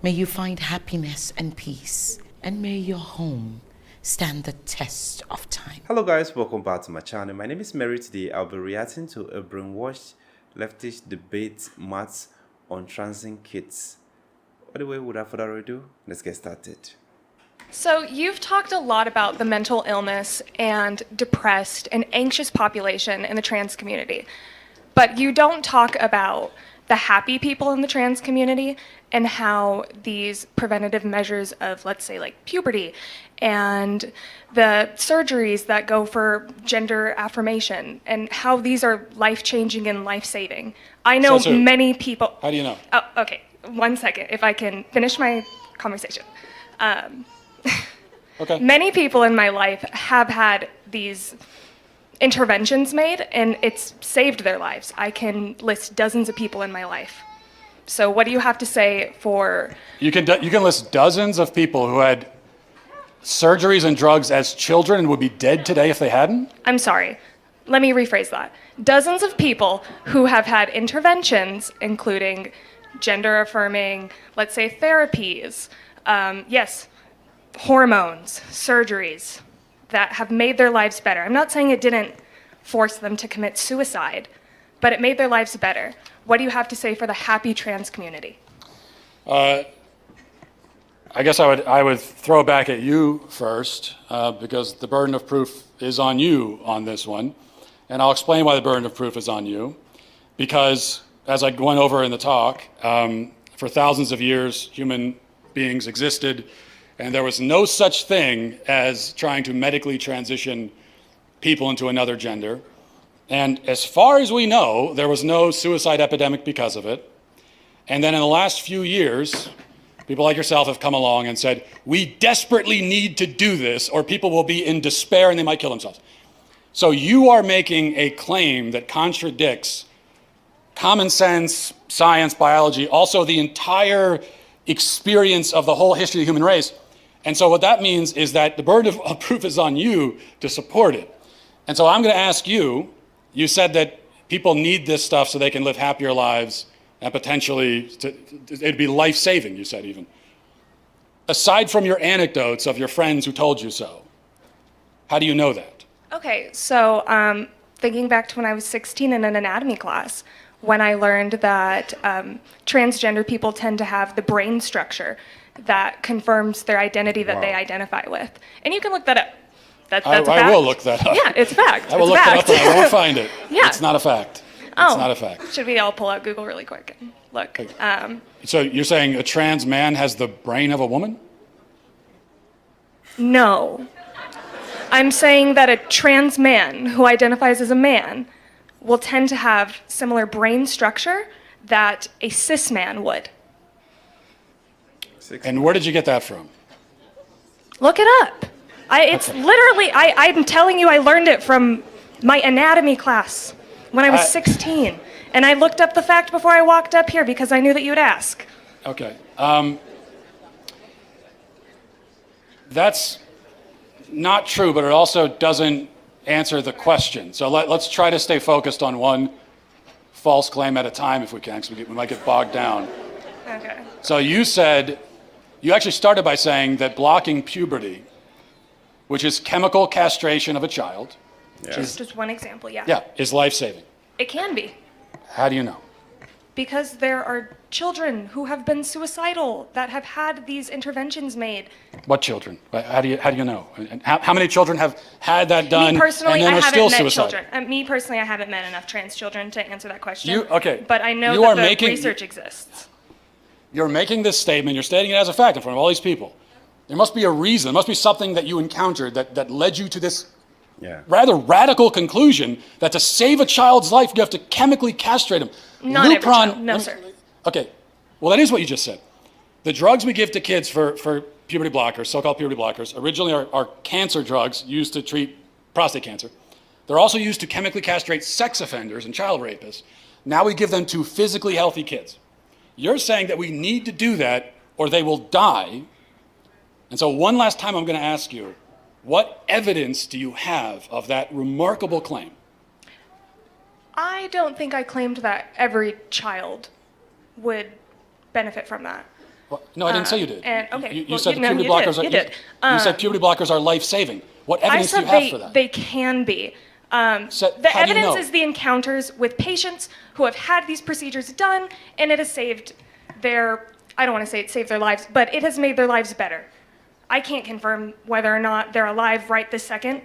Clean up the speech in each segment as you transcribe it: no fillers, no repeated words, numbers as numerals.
May you find happiness and peace, and may your home stand the test of time. Hello guys, welcome back to my channel. My name is Mary. Today I'll be reacting to a brainwashed leftist debate maths on transing kids. Anyway, without further ado, let's get started. So you've talked a lot about the mental illness and depressed and anxious population in the trans community, but you don't talk about the happy people in the trans community and how these preventative measures of, let's say, like puberty and the surgeries that go for gender affirmation and how these are life-changing and life-saving. I know many people... How do you know? Oh, okay. 1 second, if I can finish my conversation. Okay. Many people in my life have had these interventions made, and it's saved their lives. I can list dozens of people in my life. So what do you have to say for... You can list dozens of people who had surgeries and drugs as children and would be dead today if they hadn't? I'm sorry. Let me rephrase that. Dozens of people who have had interventions, including gender affirming, let's say therapies, yes, hormones, surgeries, that have made their lives better. I'm not saying it didn't force them to commit suicide, but it made their lives better. What do you have to say for the happy trans community? I guess I would throw it back at you first, because the burden of proof is on you on this one. And I'll explain why the burden of proof is on you. Because, as I went over in the talk, for thousands of years, human beings existed, and there was no such thing as trying to medically transition people into another gender. And as far as we know, there was no suicide epidemic because of it. And then in the last few years, people like yourself have come along and said, we desperately need to do this, or people will be in despair and they might kill themselves. So you are making a claim that contradicts common sense, science, biology, also the entire experience of the whole history of the human race. And so what that means is that the burden of proof is on you to support it. And so I'm going to ask you, you said that people need this stuff so they can live happier lives and potentially it'd be life-saving, you said even. Aside from your anecdotes of your friends who told you so, how do you know that? Okay, so thinking back to when I was 16 in an anatomy class, when I learned that transgender people tend to have the brain structure that confirms their identity that they identify with. And you can look that up. That's a fact. I will look that up. Yeah, it's a fact. I will look that up and I won't find it. Yeah. It's not a fact. It's not a fact. Should we all pull out Google really quick and look? So you're saying a trans man has the brain of a woman? No. I'm saying that a trans man who identifies as a man will tend to have similar brain structure that a cis man would. And where did you get that from? Look it up. It's literally, I'm telling you, I learned it from my anatomy class when I was 16. And I looked up the fact before I walked up here because I knew that you would ask. Okay. That's not true, but it also doesn't answer the question. So let's try to stay focused on one false claim at a time if we can, because we might get bogged down. Okay. So you actually started by saying that blocking puberty, which is chemical castration of a child, Just one example, is life-saving. It can be. How do you know? Because there are children who have been suicidal that have had these interventions made. What children? How do you know? And how many children have had that done Me personally, and then I are haven't still met suicidal? children. Me personally, I haven't met enough trans children to answer that question. Okay. But I know You that are the making- research exists. You're making this statement, you're stating it as a fact in front of all these people. There must be a reason, there must be something that you encountered that led you to this rather radical conclusion that to save a child's life, you have to chemically castrate him. Not every child. No, sir. Okay, well that is what you just said. The drugs we give to kids for puberty blockers, so-called puberty blockers, originally are cancer drugs used to treat prostate cancer. They're also used to chemically castrate sex offenders and child rapists. Now we give them to physically healthy kids. You're saying that we need to do that or they will die. And so one last time I'm going to ask you, what evidence do you have of that remarkable claim? I don't think I claimed that every child would benefit from that. Well, no, I didn't say you did. and- okay, You well, said you- the no, puberty you did, blockers are. you did. You said puberty blockers are life-saving. What I evidence do you said have for that? they can be. So The how do you evidence know? is the encounters with patients who have had these procedures done, and it has saved their, I don't want to say it saved their lives, but it has made their lives better. I can't confirm whether or not they're alive right this second,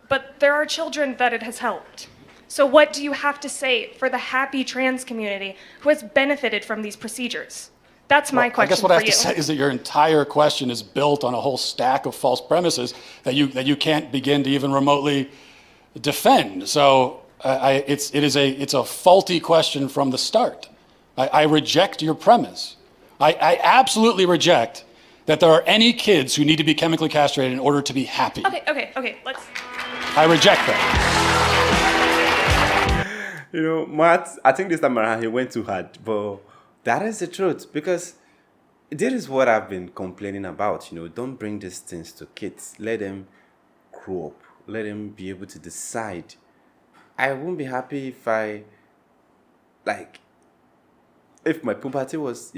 but there are children that it has helped. So what do you have to say for the happy trans community who has benefited from these procedures? That's my Well, question I guess what I for have you. to say is that your entire question is built on a whole stack of false premises that you can't begin to even remotely defend. So it's a faulty question from the start. I reject your premise. I absolutely reject that there are any kids who need to be chemically castrated in order to be happy. Okay, let's... I reject that. You know, Matt, I think this time around he went too hard, but that is the truth, because this is what I've been complaining about. You know, don't bring these things to kids. Let them grow up. Let them be able to decide. I won't be happy if if my puberty was,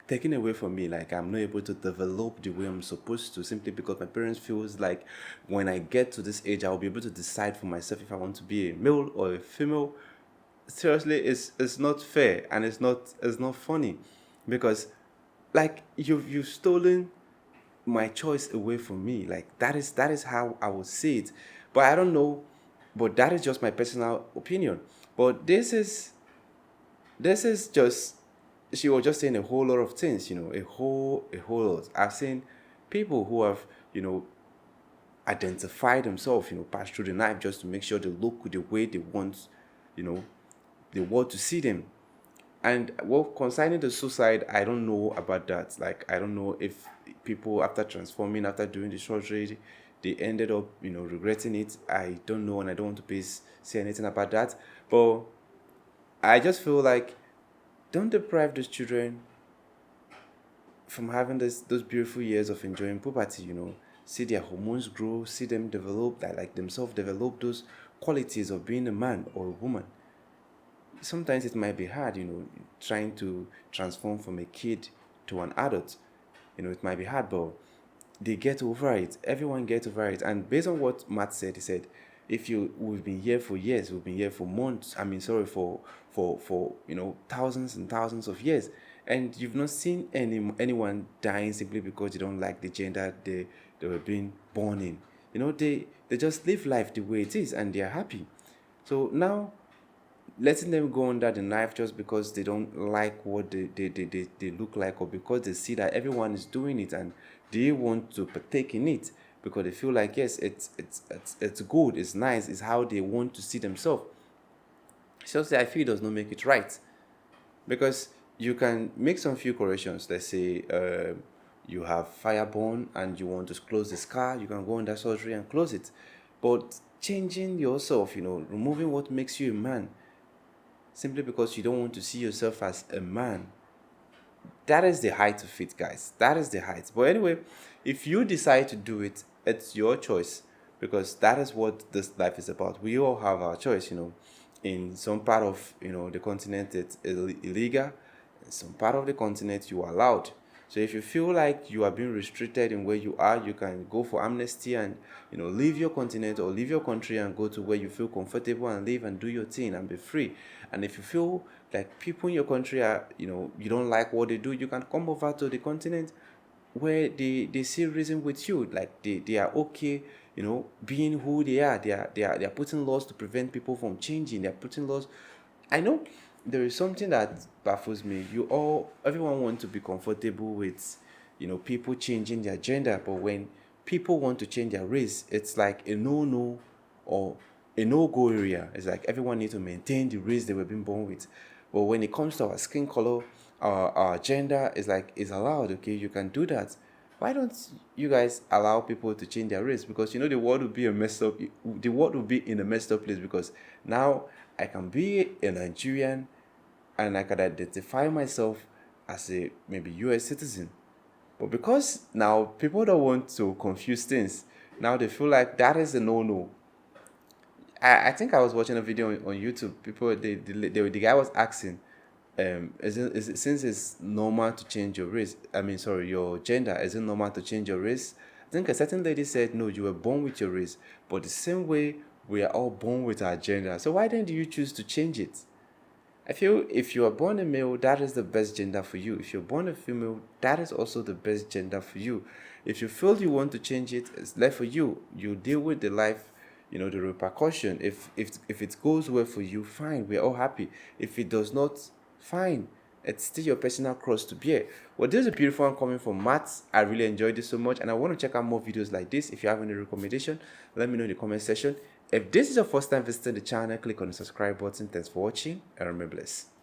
taken away from me, like I'm not able to develop the way I'm supposed to, simply because my parents feels like when I get to this age, I'll be able to decide for myself if I want to be a male or a female. Seriously, it's not fair, and it's not funny, because like you've stolen my choice away from me. Like that is how I would see it. But I don't know, but that is just my personal opinion. But this is just, she was just saying a whole lot of things, a whole lot. I've seen people who have, identified themselves, passed through the knife just to make sure they look the way they want, the world to see them. And well, concerning the suicide, I don't know about that. Like, I don't know if people, after transforming, after doing the surgery, they ended up, regretting it. I don't know, and I don't want to say anything about that. But I just feel like, don't deprive those children from having those beautiful years of enjoying puberty, See their hormones grow, see them develop, like themselves develop those qualities of being a man or a woman. Sometimes it might be hard, trying to transform from a kid to an adult. It might be hard, but they get over it. Everyone gets over it. And based on what Matt said, he said, we've been here for years, we've been here for months, for thousands and thousands of years, and you've not seen anyone dying simply because they don't like the gender they were being born in. They just live life the way it is, and they are happy. So now, letting them go under the knife just because they don't like what they look like, or because they see that everyone is doing it and they want to partake in it because they feel like, yes, it's good, it's nice, it's how they want to see themselves. Seriously, I feel it does not make it right, because you can make some few corrections. Let's say you have fireborn and you want to close the scar, you can go under surgery and close it. But changing yourself, removing what makes you a man, simply because you don't want to see yourself as a man, that is the height of it, guys. That is the height. But anyway, if you decide to do it, it's your choice, because that is what this life is about. We all have our choice, In some part of, the continent, it's illegal. In some part of the continent, you are allowed. So if you feel like you are being restricted in where you are, you can go for amnesty and, leave your continent or leave your country and go to where you feel comfortable and live and do your thing and be free. And if you feel like people in your country are, you don't like what they do, you can come over to the continent where they see reason with you. Like they are okay, being who they are. They are putting laws to prevent people from changing. They are putting laws. I know there is something that baffles me. Everyone wants to be comfortable with, people changing their gender, but when people want to change their race, it's like a no-no or a no-go area. It's like everyone needs to maintain the race they were being born with. But when it comes to our skin color, our gender, is allowed. Okay, you can do that. Why don't you guys allow people to change their race? Because the world would be the world would be in a messed up place, because now I can be a Nigerian and I can identify myself as a maybe US citizen. But because now people don't want to confuse things, now they feel like that is a no-no. I think I was watching a video on YouTube. The guy was asking, since it's normal to change your race, your gender, is it normal to change your race? I think a certain lady said, no, you were born with your race, but the same way we are all born with our gender. So why then do you choose to change it? I feel if you are born a male, that is the best gender for you. If you're born a female, that is also the best gender for you. If you feel you want to change it, it's left for you. You deal with the life, the repercussion. If it goes well for you, fine, we're all happy. If it does not, fine. It's still your personal cross to bear. Well, this is a beautiful one coming from Matt. I really enjoyed this so much, and I want to check out more videos like this. If you have any recommendation, let me know in the comment section. If this is your first time visiting the channel, click on the subscribe button. Thanks for watching, and remember blessed.